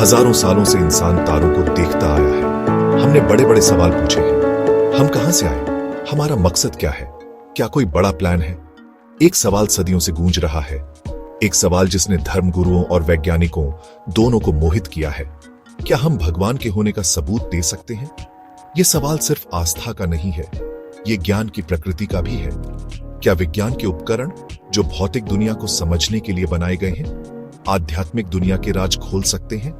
हजारों सालों से इंसान तारों को देखता आया है। हमने बड़े बड़े सवाल पूछे हैं। हम कहां से आए? हमारा मकसद क्या है? क्या कोई बड़ा प्लान है? एक सवाल सदियों से गूंज रहा है। एक सवाल जिसने धर्मगुरुओं और वैज्ञानिकों दोनों को मोहित किया है। क्या हम भगवान के होने का सबूत दे सकते हैं? यह सवाल सिर्फ आस्था का नहीं है, यह ज्ञान की प्रकृति का भी है। क्या विज्ञान के उपकरण जो भौतिक दुनिया को समझने के लिए बनाए गए हैं, आध्यात्मिक दुनिया के राज खोल सकते हैं?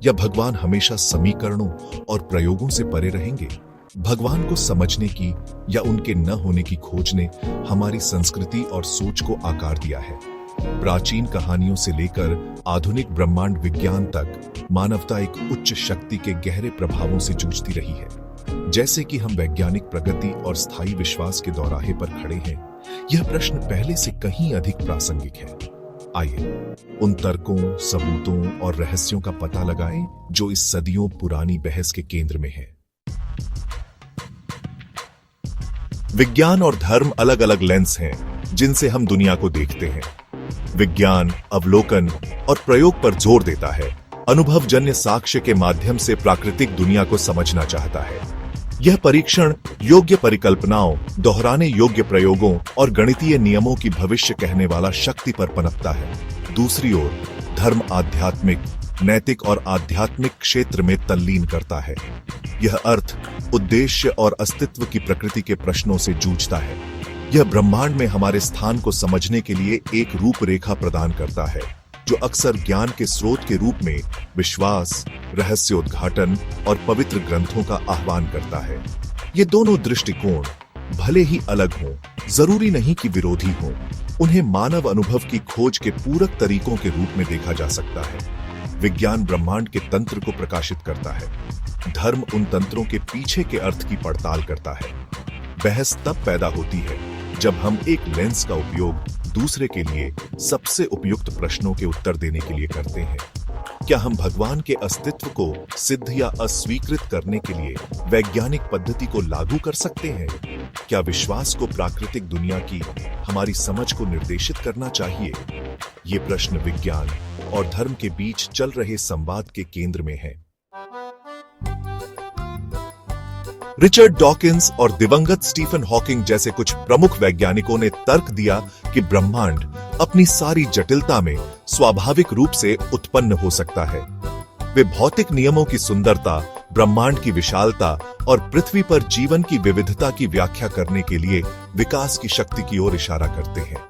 या भगवान हमेशा समीकरणों और प्रयोगों से परे रहेंगे? भगवान को समझने की या उनके न होने की खोज ने हमारी संस्कृति और सोच को आकार दिया है। प्राचीन कहानियों से लेकर आधुनिक ब्रह्मांड विज्ञान तक मानवता एक उच्च शक्ति के गहरे प्रभावों से जूझती रही है। जैसे कि हम वैज्ञानिक प्रगति और स्थायी विश्वास के दौराहे पर खड़े हैं, यह प्रश्न पहले से कहीं अधिक प्रासंगिक है। आइए उन तर्कों, सबूतों और रहस्यों का पता लगाएं जो इस सदियों पुरानी बहस के केंद्र में है। विज्ञान और धर्म अलग अलग लेंस हैं जिनसे हम दुनिया को देखते हैं। विज्ञान अवलोकन और प्रयोग पर जोर देता है, अनुभवजन्य साक्ष्य के माध्यम से प्राकृतिक दुनिया को समझना चाहता है। यह परीक्षण योग्य परिकल्पनाओं, दोहराने योग्य प्रयोगों और गणितीय नियमों की भविष्य कहने वाला शक्ति पर पनपता है। दूसरी ओर धर्म आध्यात्मिक, नैतिक और आध्यात्मिक क्षेत्र में तल्लीन करता है। यह अर्थ, उद्देश्य और अस्तित्व की प्रकृति के प्रश्नों से जूझता है। यह ब्रह्मांड में हमारे स्थान को समझने के लिए एक रूपरेखा प्रदान करता है, जो अक्सर ज्ञान के स्रोत के रूप में विश्वास, रहस्योद्घाटन और पवित्र ग्रंथों का आह्वान करता है। ये दोनों दृष्टिकोण भले ही अलग हों, जरूरी नहीं कि विरोधी हों। उन्हें मानव अनुभव की खोज के पूरक तरीकों के रूप में देखा जा सकता है। विज्ञान ब्रह्मांड के तंत्र को प्रकाशित करता है। धर्म उन तंत्रों के पीछे के अर्थ की पड़ताल करता है। बहस तब पैदा होती है जब हम एक लेंस का उपयोग दूसरे के लिए सबसे उपयुक्त प्रश्नों के उत्तर देने के लिए करते हैं। क्या हम भगवान के अस्तित्व को सिद्ध या अस्वीकृत करने के लिए वैज्ञानिक पद्धति को लागू कर सकते हैं? क्या विश्वास को प्राकृतिक दुनिया की हमारी समझ को निर्देशित करना चाहिए? ये प्रश्न विज्ञान और धर्म के बीच चल रहे संवाद के केंद्र में है। रिचर्ड डॉकिंस और दिवंगत स्टीफन हॉकिंग जैसे कुछ प्रमुख वैज्ञानिकों ने तर्क दिया कि ब्रह्मांड अपनी सारी जटिलता में स्वाभाविक रूप से उत्पन्न हो सकता है। वे भौतिक नियमों की सुंदरता, ब्रह्मांड की विशालता और पृथ्वी पर जीवन की विविधता की व्याख्या करने के लिए विकास की शक्ति की ओर इशारा करते हैं।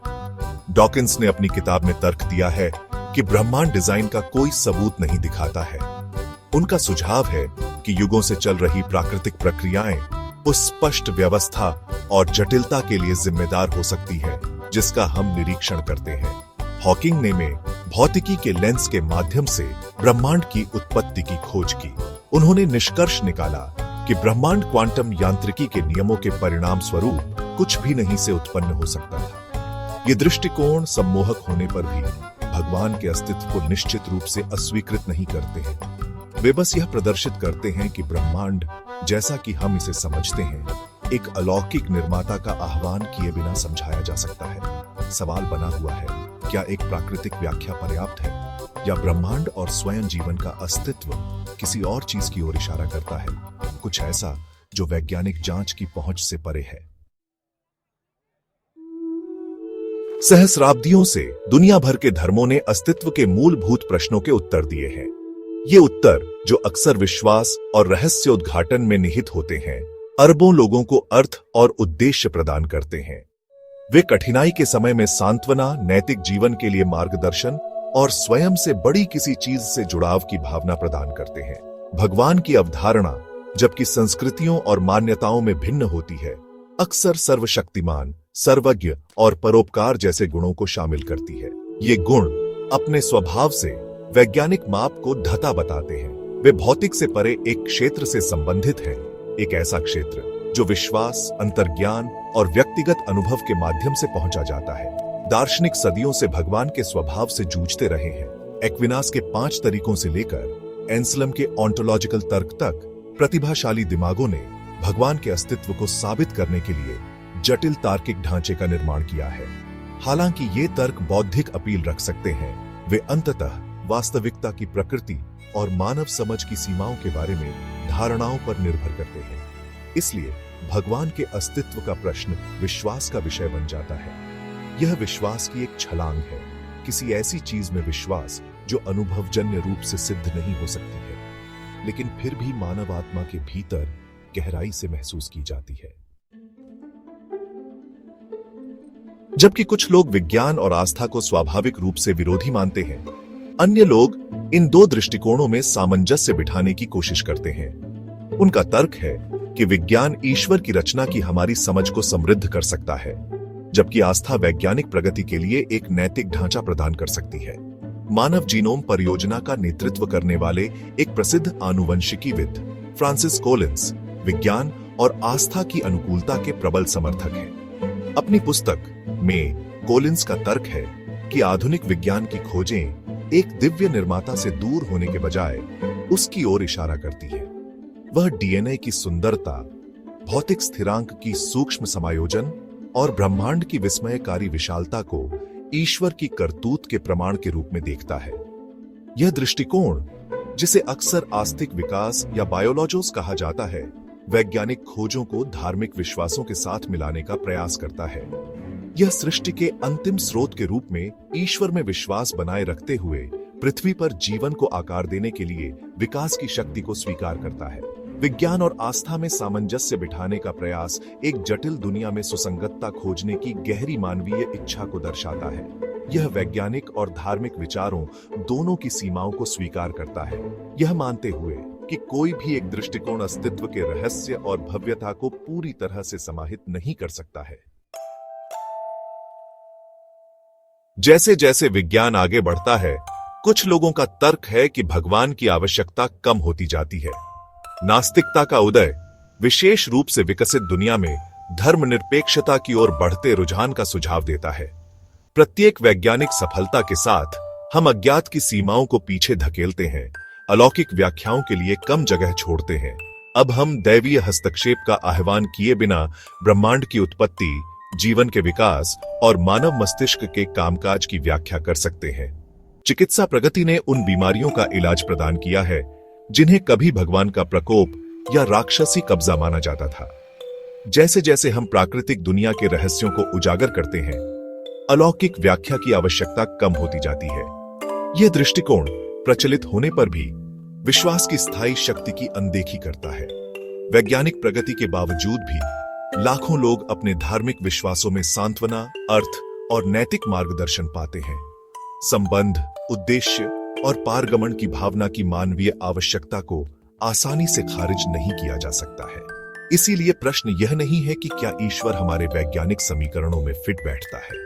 डॉकिंस ने अपनी किताब में तर्क दिया है कि ब्रह्मांड डिजाइन का कोई सबूत नहीं दिखाता है। उनका सुझाव है कि युगों से चल रही प्राकृतिक प्रक्रियाएं उस स्पष्ट व्यवस्था और जटिलता के लिए जिम्मेदार हो सकती हैं जिसका हम निरीक्षण करते हैं। हॉकिंग ने भौतिकी के लेंस के माध्यम से ब्रह्मांड की उत्पत्ति की खोज की। उन्होंने निष्कर्ष निकाला कि ब्रह्मांड क्वांटम यांत्रिकी के नियमों के परिणाम स्वरूप कुछ भी नहीं से उत्पन्न हो सकता था। ये दृष्टिकोण सम्मोहक होने पर भी भगवान के अस्तित्व को निश्चित रूप से अस्वीकृत नहीं करते हैं। वे बस यह प्रदर्शित करते हैं कि ब्रह्मांड जैसा कि हम इसे समझते हैं, एक अलौकिक निर्माता का आह्वान किए बिना समझाया जा सकता है। सवाल बना हुआ है, क्या एक प्राकृतिक व्याख्या पर्याप्त है, या ब्रह्मांड और स्वयं जीवन का अस्तित्व किसी और चीज की ओर इशारा करता है, कुछ ऐसा जो वैज्ञानिक जांच की पहुंच से परे है। सहस्राब्दियों से दुनिया भर के धर्मों ने अस्तित्व के मूलभूत प्रश्नों के उत्तर दिए हैं। ये उत्तर, जो अक्सर विश्वास और रहस्योद्घाटन में निहित होते हैं, अरबों लोगों को अर्थ और उद्देश्य प्रदान करते हैं। वे कठिनाई के समय में सांत्वना, नैतिक जीवन के लिए मार्गदर्शन और स्वयं से बड़ी किसी चीज से जुड़ाव की भावना प्रदान करते हैं। भगवान की अवधारणा, जबकि संस्कृतियों और मान्यताओं में भिन्न होती है, अक्सर सर्वशक्तिमान, सर्वज्ञ और परोपकार जैसे गुणों को शामिल करती है। ये गुण अपने स्वभाव से वैज्ञानिक माप को ढता बताते हैं। वे भौतिक से परे एक क्षेत्र से संबंधित हैं, एक ऐसा क्षेत्र जो विश्वास, अंतर्ज्ञान और व्यक्तिगत अनुभव के माध्यम से पहुंचा जाता है। दार्शनिक सदियों से भगवान के स्वभाव से जूझते रहे हैं। एक्विनास के 5 तरीकों से लेकर एंसलम के ऑन्टोलॉजिकल तर्क तक प्रतिभाशाली दिमागों ने भगवान के अस्तित्व को साबित करने के लिए जटिल तार्किक ढांचे का निर्माण किया है। हालांकि ये तर्क बौद्धिक अपील रख सकते हैं, वे अंततः वास्तविकता की प्रकृति और मानव समझ की सीमाओं के बारे में धारणाओं पर निर्भर करते हैं। इसलिए भगवान के अस्तित्व का प्रश्न विश्वास का विषय बन जाता है। यह विश्वास की एक छलांग है, किसी ऐसी चीज में विश्वास जो अनुभवजन्य रूप से सिद्ध नहीं हो सकती है, लेकिन फिर भी मानव आत्मा के भीतर गहराई से महसूस की जाती है। जबकि कुछ लोग विज्ञान और आस्था को स्वाभाविक रूप से विरोधी मानते हैं, अन्य लोग इन दो दृष्टिकोणों में सामंजस्य बिठाने की कोशिश करते हैं। उनका तर्क है कि विज्ञान ईश्वर की रचना की हमारी समझ को समृद्ध कर सकता है, जबकि आस्था वैज्ञानिक प्रगति के लिए एक नैतिक ढांचा प्रदान कर सकती है। मानव जीनोम परियोजना का नेतृत्व करने वाले एक प्रसिद्ध आनुवंशिकीविद फ्रांसिस कोलिंस विज्ञान और आस्था की अनुकूलता के प्रबल समर्थक हैं। अपनी पुस्तक में कोलिंस का तर्क है कि आधुनिक विज्ञान की खोजें एक दिव्य निर्माता से दूर होने के बजाय उसकी ओर इशारा करती है। वह डीएनए की सुंदरता, भौतिक स्थिरांक की सूक्ष्म समायोजन और ब्रह्मांड की विस्मयकारी विशालता को ईश्वर की करतूत के प्रमाण के रूप में देखता है। यह दृष्टिकोण, जिसे अक्सर आस्तिक विकास या बायोलॉजिस कहा जाता है, वैज्ञानिक खोजों को धार्मिक विश्वासों के साथ मिलाने का प्रयास करता है। यह सृष्टि के अंतिम स्रोत के रूप में ईश्वर में विश्वास बनाए रखते हुए पृथ्वी पर जीवन को आकार देने के लिए विकास की शक्ति को स्वीकार करता है। विज्ञान और आस्था में सामंजस्य बिठाने का प्रयास एक जटिल दुनिया में सुसंगतता खोजने की गहरी मानवीय इच्छा को दर्शाता है। यह वैज्ञानिक और धार्मिक विचारों दोनों की सीमाओं को स्वीकार करता है, यह मानते हुए कि कोई भी एक दृष्टिकोण अस्तित्व के रहस्य और भव्यता को पूरी तरह से समाहित नहीं कर सकता है। जैसे जैसे विज्ञान आगे बढ़ता है, कुछ लोगों का तर्क है कि भगवान की आवश्यकता कम होती जाती है। नास्तिकता का उदय विशेष रूप से विकसित दुनिया में धर्मनिरपेक्षता की ओर बढ़ते रुझान का सुझाव देता है। प्रत्येक वैज्ञानिक सफलता के साथ हम अज्ञात की सीमाओं को पीछे धकेलते हैं, अलौकिक व्याख्याओं के लिए कम जगह छोड़ते हैं। अब हम दैवीय हस्तक्षेप का आह्वान किए बिना ब्रह्मांड की उत्पत्ति, जीवन के विकास और मानव मस्तिष्क के कामकाज की व्याख्या कर सकते हैं। चिकित्सा प्रगति ने उन बीमारियों का इलाज प्रदान किया है जिन्हें कभी भगवान का प्रकोप या राक्षसी कब्जा माना जाता था। जैसे जैसे हम प्राकृतिक दुनिया के रहस्यों को उजागर करते हैं, अलौकिक व्याख्या की आवश्यकता कम होती जाती है। यह दृष्टिकोण प्रचलित होने पर भी विश्वास की स्थायी शक्ति की अनदेखी करता है। वैज्ञानिक प्रगति के बावजूद भी लाखों लोग अपने धार्मिक विश्वासों में सांत्वना, अर्थ और नैतिक मार्गदर्शन पाते हैं। संबंध, उद्देश्य और पारगमन की भावना की मानवीय आवश्यकता को आसानी से खारिज नहीं किया जा सकता है। इसीलिए प्रश्न यह नहीं है कि क्या ईश्वर हमारे वैज्ञानिक समीकरणों में फिट बैठता है।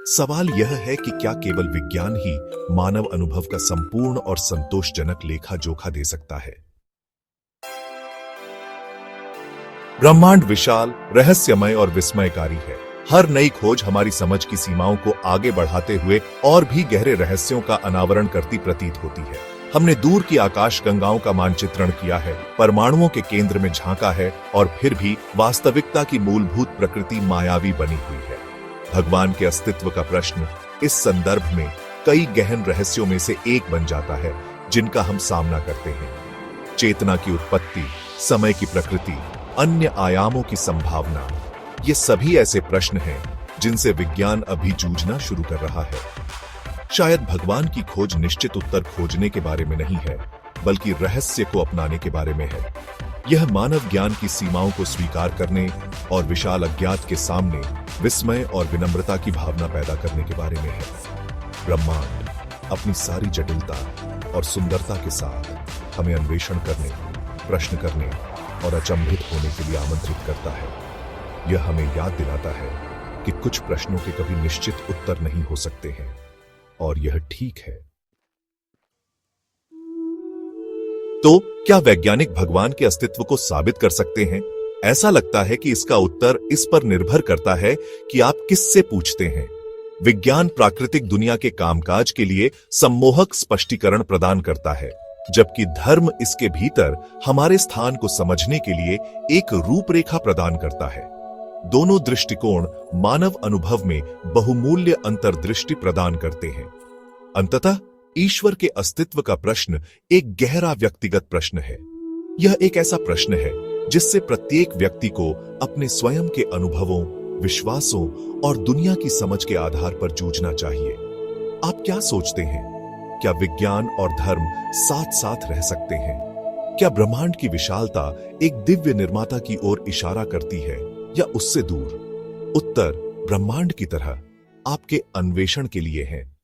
सवाल यह है कि क्या केवल विज्ञान ही मानव अनुभव का संपूर्ण और संतोषजनक लेखा जोखा दे सकता है। ब्रह्मांड विशाल, रहस्यमय और विस्मयकारी है। हर नई खोज हमारी समझ की सीमाओं को आगे बढ़ाते हुए और भी गहरे रहस्यों का अनावरण करती प्रतीत होती है। हमने दूर की आकाश गंगाओं का मानचित्रण किया है, परमाणुओं के केंद्र में झांका है और फिर भी वास्तविकता की मूलभूत प्रकृति मायावी बनी हुई है। भगवान के अस्तित्व का प्रश्न इस संदर्भ में कई गहन रहस्यों में से एक बन जाता है जिनका हम सामना करते हैं। चेतना की उत्पत्ति, समय की प्रकृति, अन्य आयामों की संभावना, ये सभी ऐसे प्रश्न हैं जिनसे विज्ञान अभी जूझना शुरू कर रहा है। शायद भगवान की खोज निश्चित उत्तर खोजने के बारे में नहीं है, बल्कि रहस्य को अपनाने के बारे में है। यह मानव ज्ञान की सीमाओं को स्वीकार करने और विशाल अज्ञात के सामने विस्मय और विनम्रता की भावना पैदा करने के बारे में है। ब्रह्मांड अपनी सारी जटिलता और सुंदरता के साथ हमें अन्वेषण करने, प्रश्न करने और अचंभित होने के लिए आमंत्रित करता है। यह हमें याद दिलाता है कि कुछ प्रश्नों के कभी निश्चित उत्तर नहीं हो सकते हैं, और यह ठीक है। तो क्या वैज्ञानिक भगवान के अस्तित्व को साबित कर सकते हैं? ऐसा लगता है कि इसका उत्तर इस पर निर्भर करता है कि आप किससे पूछते हैं। विज्ञान प्राकृतिक दुनिया के कामकाज के लिए सम्मोहक स्पष्टीकरण प्रदान करता है, जबकि धर्म इसके भीतर हमारे स्थान को समझने के लिए एक रूपरेखा प्रदान करता है। दोनों दृष्टिकोण मानव अनुभव में बहुमूल्य अंतर्दृष्टि प्रदान करते हैं। अंततः ईश्वर के अस्तित्व का प्रश्न एक गहरा व्यक्तिगत प्रश्न है। यह एक ऐसा प्रश्न है जिससे प्रत्येक व्यक्ति को अपने स्वयं के अनुभवों, विश्वासों और दुनिया की समझ के आधार पर जूझना चाहिए। आप क्या सोचते हैं? क्या विज्ञान और धर्म साथ साथ रह सकते हैं? क्या ब्रह्मांड की विशालता एक दिव्य निर्माता की ओर इशारा करती है या उससे दूर? उत्तर ब्रह्मांड की तरह आपके अन्वेषण के लिए है।